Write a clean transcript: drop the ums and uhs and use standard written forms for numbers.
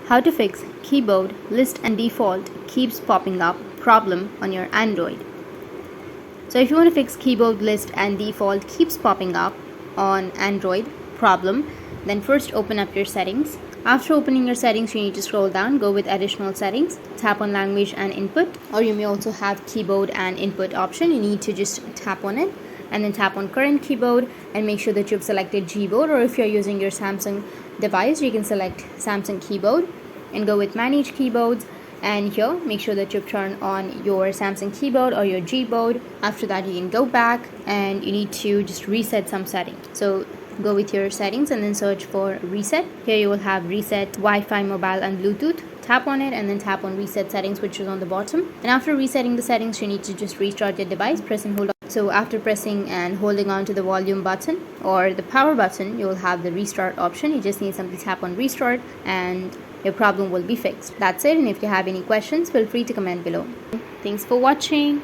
How to fix keyboard list and default keeps popping up problem on your Android. So if you want to fix keyboard list and default keeps popping up on Android problem, then first open up your settings. After opening your settings, you need to scroll down, go with additional settings, tap on language and input, or you may also have keyboard and input option. You need to just tap on it and then tap on current keyboard and make sure that you've selected Gboard, or if you're using your Samsung device, you can select Samsung keyboard and go with manage keyboards, and here make sure that you've turned on your Samsung keyboard or your Gboard. After that, you can go back and you need to just reset some settings. So go with your settings and then search for reset. Here you will have reset Wi-Fi, mobile and Bluetooth. Tap on it and then tap on reset settings, which is on the bottom. And after resetting the settings, you need to just restart your device. Press and hold on. So after pressing and holding on to the volume button or the power button, you will have the restart option. You just need to simply tap on restart and your problem will be fixed. That's it. And if you have any questions, feel free to comment below. Thanks for watching.